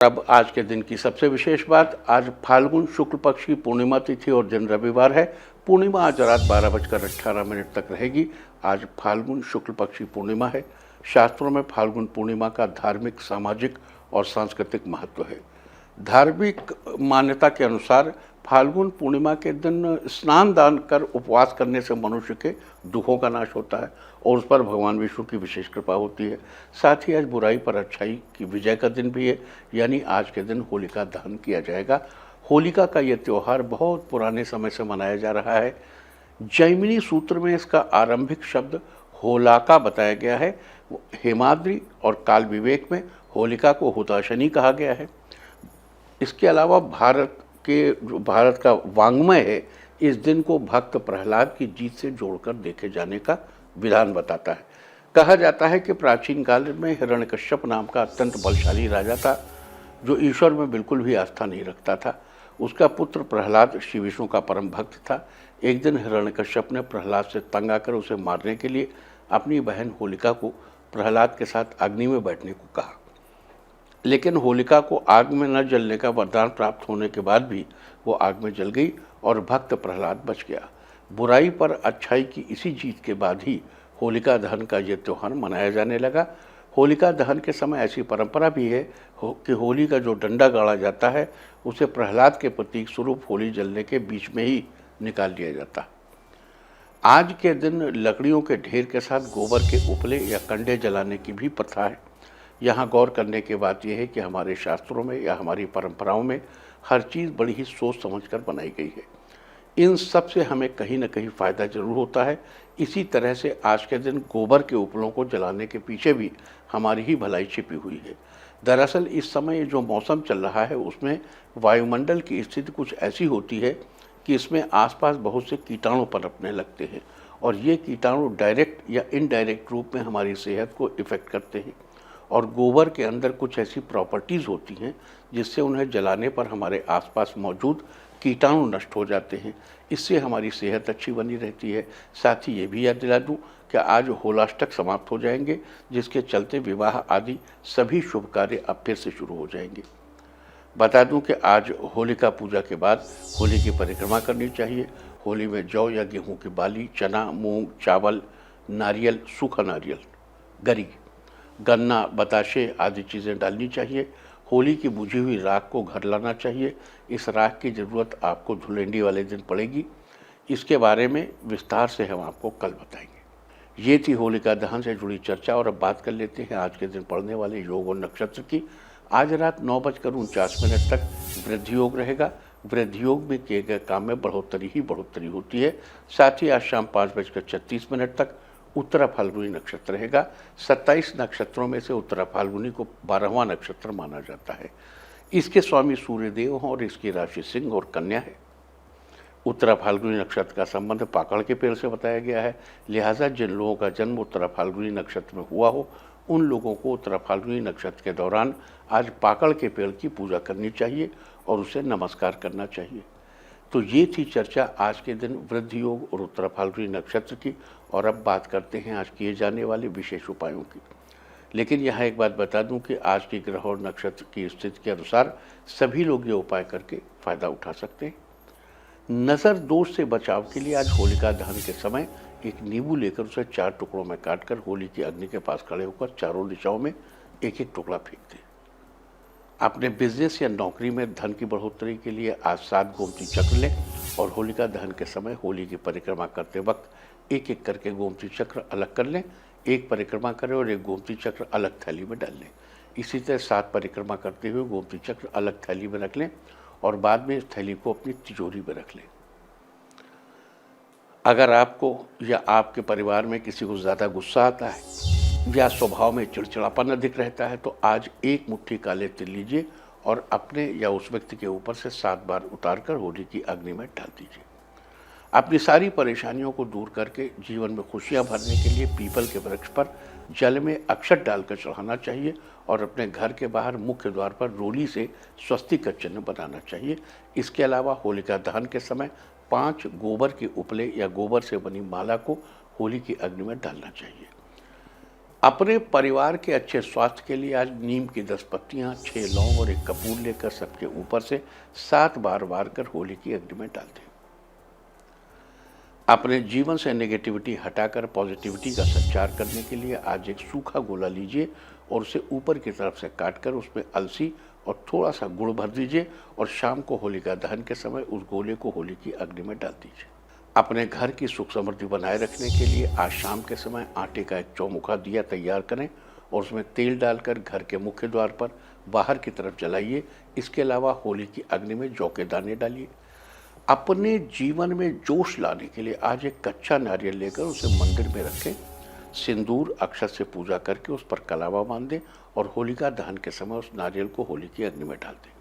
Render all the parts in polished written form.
अब आज के दिन की सबसे विशेष बात, आज फाल्गुन शुक्ल पक्ष की पूर्णिमा तिथि और दिन रविवार है। पूर्णिमा आज रात 12:18 तक रहेगी। आज फाल्गुन शुक्ल पक्ष की पूर्णिमा है। शास्त्रों में फाल्गुन पूर्णिमा का धार्मिक, सामाजिक और सांस्कृतिक महत्व है। धार्मिक मान्यता के अनुसार फाल्गुन पूर्णिमा के दिन स्नान दान कर उपवास करने से मनुष्य के दुखों का नाश होता है और उस पर भगवान विष्णु की विशेष कृपा होती है। साथ ही आज बुराई पर अच्छाई की विजय का दिन भी है, यानी आज के दिन होलिका दहन किया जाएगा। होलिका का यह त्यौहार बहुत पुराने समय से मनाया जा रहा है। जैमिनी सूत्र में इसका आरंभिक शब्द होलाका बताया गया है। हेमाद्रि और काल विवेक में होलिका को हुताशनी कहा गया है। इसके अलावा भारत का वाङ्मय है, इस दिन को भक्त प्रहलाद की जीत से जोड़कर देखे जाने का विधान बताता है। कहा जाता है कि प्राचीन काल में हिरण्यकश्यप नाम का अत्यंत बलशाली राजा था, जो ईश्वर में बिल्कुल भी आस्था नहीं रखता था। उसका पुत्र प्रहलाद श्री विष्णु का परम भक्त था। एक दिन हिरण्यकश्यप ने प्रहलाद से तंग आकर उसे मारने के लिए अपनी बहन होलिका को प्रहलाद के साथ अग्नि में बैठने को कहा, लेकिन होलिका को आग में न जलने का वरदान प्राप्त होने के बाद भी वो आग में जल गई और भक्त प्रहलाद बच गया। बुराई पर अच्छाई की इसी जीत के बाद ही होलिका दहन का ये त्यौहार मनाया जाने लगा। होलिका दहन के समय ऐसी परंपरा भी है कि होली का जो डंडा गाड़ा जाता है उसे प्रहलाद के प्रतीक स्वरूप होली जलने के बीच में ही निकाल लिया जाता। आज के दिन लकड़ियों के ढेर के साथ गोबर के उपले या कंडे जलाने की भी प्रथा है। यहाँ गौर करने की बात यह है कि हमारे शास्त्रों में या हमारी परंपराओं में हर चीज़ बड़ी ही सोच समझकर बनाई गई है। इन सब से हमें कहीं ना कहीं फ़ायदा जरूर होता है। इसी तरह से आज के दिन गोबर के उपलों को जलाने के पीछे भी हमारी ही भलाई छिपी हुई है। दरअसल इस समय जो मौसम चल रहा है उसमें वायुमंडल की स्थिति कुछ ऐसी होती है कि इसमें आसपास बहुत से कीटाणु पनपने लगते हैं और ये कीटाणु डायरेक्ट या इनडायरेक्ट रूप में हमारी सेहत को इफ़ेक्ट करते हैं। और गोबर के अंदर कुछ ऐसी प्रॉपर्टीज़ होती हैं जिससे उन्हें जलाने पर हमारे आसपास मौजूद कीटाणु नष्ट हो जाते हैं। इससे हमारी सेहत अच्छी बनी रहती है। साथ ही ये भी याद दिला दूँ कि आज होलाष्टक समाप्त हो जाएंगे, जिसके चलते विवाह आदि सभी शुभ कार्य अब फिर से शुरू हो जाएंगे। बता दूं कि आज होलिका पूजा के बाद होली की परिक्रमा करनी चाहिए। होली में जौ या गेहूं की बाली, चना, मूंग, चावल, नारियल, सूखा नारियल, गरी, गन्ना, बताशे आदि चीज़ें डालनी चाहिए। होली की बुझी हुई राख को घर लाना चाहिए। इस राख की ज़रूरत आपको धुलेंडी वाले दिन पड़ेगी। इसके बारे में विस्तार से हम आपको कल बताएंगे। ये थी होलिका दहन से जुड़ी चर्चा। और अब बात कर लेते हैं आज के दिन पड़ने वाले योग और नक्षत्र की। आज रात 9:49 तक वृद्धि योग रहेगा। वृद्धि योग में किए गए काम में बढ़ोतरी ही बढ़ोतरी होती है। साथ ही आज शाम 5:36 तक उत्तरा फाल्गुनी नक्षत्र रहेगा। 27 नक्षत्रों में से उत्तरा फाल्गुनी को 12वां नक्षत्र माना जाता है। इसके स्वामी सूर्यदेव हैं और इसकी राशि सिंह और कन्या है। उत्तरा फाल्गुनी नक्षत्र का संबंध पाकड़ के पेड़ से बताया गया है। लिहाजा जिन लोगों का जन्म उत्तरा फाल्गुनी नक्षत्र में हुआ हो उन लोगों को उत्तरा फाल्गुनी नक्षत्र के दौरान आज पाकड़ के पेड़ की पूजा करनी चाहिए और उसे नमस्कार करना चाहिए। तो ये थी चर्चा आज के दिन वृद्धि योग और उत्तरा फाल्गुनी नक्षत्र की। और अब बात करते हैं आज किए जाने वाले विशेष उपायों की। लेकिन यहाँ एक बात बता दूं कि आज की ग्रह और नक्षत्र की स्थिति के अनुसार सभी लोग ये उपाय करके फ़ायदा उठा सकते हैं। नज़र दोष से बचाव के लिए आज होलिका दहन के समय एक नींबू लेकर उसे 4 टुकड़ों में काटकर होली की अग्नि के पास खड़े होकर चारों दिशाओं में एक एक टुकड़ा फेंक दें। अपने बिजनेस या नौकरी में धन की बढ़ोतरी के लिए आज 7 गोमती चक्र लें और होलिका दहन के समय होली की परिक्रमा करते वक्त एक एक करके गोमती चक्र अलग कर लें। एक परिक्रमा करें और एक गोमती चक्र अलग थैली में डाल लें। इसी तरह 7 परिक्रमा करते हुए गोमती चक्र अलग थैली में रख लें और बाद में इस थैली को अपनी तिजोरी में रख लें। अगर आपको या आपके परिवार में किसी को ज़्यादा गुस्सा आता है या स्वभाव में चिड़चिड़ापन अधिक रहता है तो आज एक मुट्ठी काले तिल लीजिए और अपने या उस व्यक्ति के ऊपर से 7 बार उतारकर होली की अग्नि में डाल दीजिए। अपनी सारी परेशानियों को दूर करके जीवन में खुशियां भरने के लिए पीपल के वृक्ष पर जल में अक्षत डालकर चढ़ाना चाहिए और अपने घर के बाहर मुख्य द्वार पर रोली से स्वस्तिक का चिन्ह बनाना चाहिए। इसके अलावा होलिका दहन के समय 5 गोबर के उपले या गोबर से बनी माला को होली की अग्नि में डालना चाहिए। अपने परिवार के अच्छे स्वास्थ्य के लिए आज नीम की 10 पत्तियां, 6 लौंग और 1 कपूर लेकर सबके ऊपर से 7 बार वार कर होली की अग्नि में डाल दें। अपने जीवन से नेगेटिविटी हटाकर पॉजिटिविटी का संचार करने के लिए आज एक सूखा गोला लीजिए और उसे ऊपर की तरफ से काटकर उसमें अलसी और थोड़ा सा गुड़ भर दीजिए और शाम को होलिका दहन के समय उस गोले को होली की अग्नि में डाल दीजिए। अपने घर की सुख समृद्धि बनाए रखने के लिए आज शाम के समय आटे का एक चौमुखा दिया तैयार करें और उसमें तेल डालकर घर के मुख्य द्वार पर बाहर की तरफ जलाइए। इसके अलावा होली की अग्नि में जौ के दाने डालिए। अपने जीवन में जोश लाने के लिए आज एक कच्चा नारियल लेकर उसे मंदिर में रखें, सिंदूर अक्षत से पूजा करके उस पर कलावा बांध दें और होलिका दहन के समय उस नारियल को होली की अग्नि में डाल दें।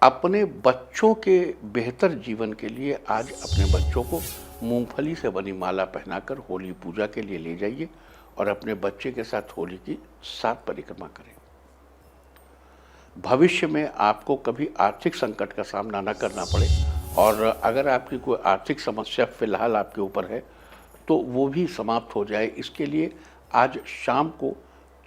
अपने बच्चों के बेहतर जीवन के लिए आज अपने बच्चों को मूंगफली से बनी माला पहनाकर होली पूजा के लिए ले जाइए और अपने बच्चे के साथ होली की 7 परिक्रमा करें। भविष्य में आपको कभी आर्थिक संकट का सामना न करना पड़े और अगर आपकी कोई आर्थिक समस्या फिलहाल आपके ऊपर है तो वो भी समाप्त हो जाए, इसके लिए आज शाम को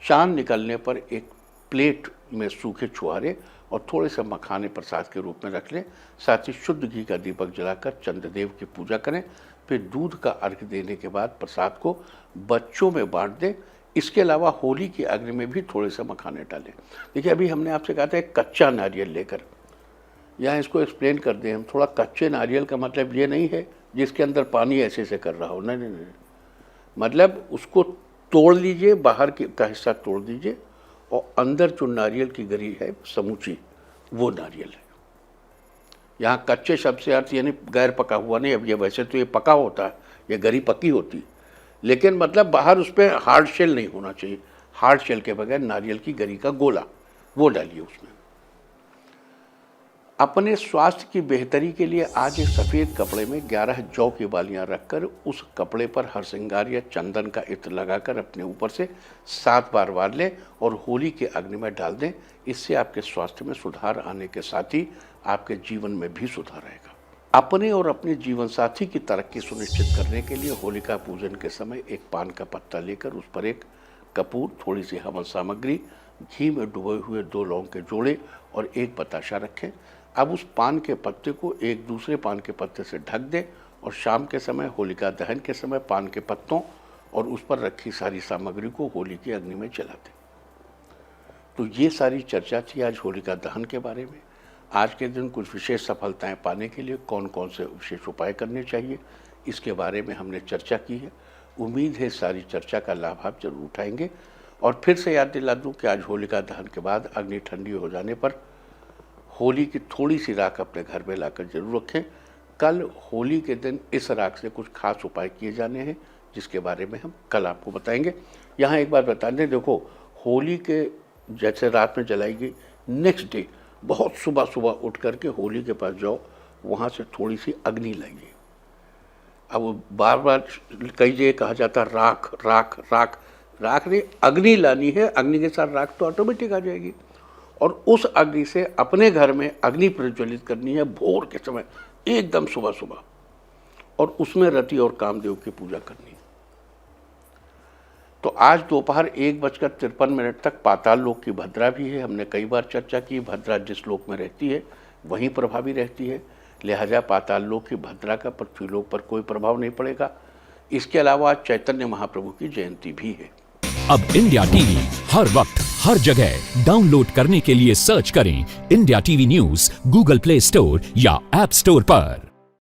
चांद निकलने पर एक प्लेट में सूखे छुहारे और थोड़े से मखाने प्रसाद के रूप में रख लें। साथ ही शुद्ध घी का दीपक जलाकर चंद्रदेव की पूजा करें। फिर दूध का अर्घ्य देने के बाद प्रसाद को बच्चों में बांट दें। इसके अलावा होली की अग्नि में भी थोड़े से मखाने डालें। देखिए, अभी हमने आपसे कहा था एक कच्चा नारियल लेकर, यहाँ इसको एक्सप्लेन कर दें हम थोड़ा। कच्चे नारियल का मतलब ये नहीं है जिसके अंदर पानी ऐसे से कर रहा हो, नहीं नहीं नहीं, मतलब उसको तोड़ लीजिए, बाहर का हिस्सा तोड़ दीजिए और अंदर जो नारियल की गरी है समूची, वो नारियल है। यहाँ कच्चे शब्द से अर्थ यानी गैर पका हुआ नहीं। अब ये वैसे तो ये पका होता है, ये गरी पकी होती, लेकिन मतलब बाहर उस पर हार्ड शेल नहीं होना चाहिए। हार्ड शेल के बगैर नारियल की गरी का गोला वो डालिए उसमें। अपने स्वास्थ्य की बेहतरी के लिए आज एक सफ़ेद कपड़े में 11 जौ की बालियां रखकर उस कपड़े पर हरसिंगार या चंदन का इत्र लगाकर अपने ऊपर से 7 बार वार लें और होली के अग्नि में डाल दें। इससे आपके स्वास्थ्य में सुधार आने के साथ ही आपके जीवन में भी सुधार आएगा। अपने और अपने जीवन साथी की तरक्की सुनिश्चित करने के लिए होलिका पूजन के समय एक पान का पत्ता लेकर उस पर एक कपूर, थोड़ी सी हवन सामग्री, घी में डुबोए हुए 2 लौंग के जोड़े और एक बताशा रखें। अब उस पान के पत्ते को एक दूसरे पान के पत्ते से ढक दें और शाम के समय होलिका दहन के समय पान के पत्तों और उस पर रखी सारी सामग्री को होली की अग्नि में जला दें। तो ये सारी चर्चा थी आज होलिका दहन के बारे में। आज के दिन कुछ विशेष सफलताएं पाने के लिए कौन कौन से विशेष उपाय करने चाहिए, इसके बारे में हमने चर्चा की है। उम्मीद है सारी चर्चा का लाभ आप जरूर उठाएंगे। और फिर से याद दिला दूँ कि आज होलिका दहन के बाद अग्नि ठंडी हो जाने पर होली की थोड़ी सी राख अपने घर में लाकर जरूर रखें। कल होली के दिन इस राख से कुछ खास उपाय किए जाने हैं जिसके बारे में हम कल आपको बताएंगे। यहाँ एक बात बता दें, देखो होली के जैसे रात में जलाएगी, नेक्स्ट डे बहुत सुबह सुबह उठ करके होली के पास जाओ, वहाँ से थोड़ी सी अग्नि लाइए। अब बार बार कई जगह कहा जाता राख राख राख, राख नहीं, अग्नि लानी है। अग्नि के साथ राख तो ऑटोमेटिक आ जाएगी और उस अग्नि से अपने घर में अग्नि प्रज्वलित करनी है भोर के समय, एकदम सुबह सुबह, और उसमें रति और कामदेव की पूजा करनी है। तो आज दोपहर 1:53 तक पाताल लोक की भद्रा भी है। हमने कई बार चर्चा की, भद्रा जिस लोक में रहती है वहीं प्रभावी रहती है, लिहाजा पाताल लोक की भद्रा का पृथ्वी लोक पर कोई प्रभाव नहीं पड़ेगा। इसके अलावा आज चैतन्य महाप्रभु की जयंती भी है। अब इंडिया टीवी हर वक्त हर जगह डाउनलोड करने के लिए सर्च करें India TV news Google play store या ऐप स्टोर पर।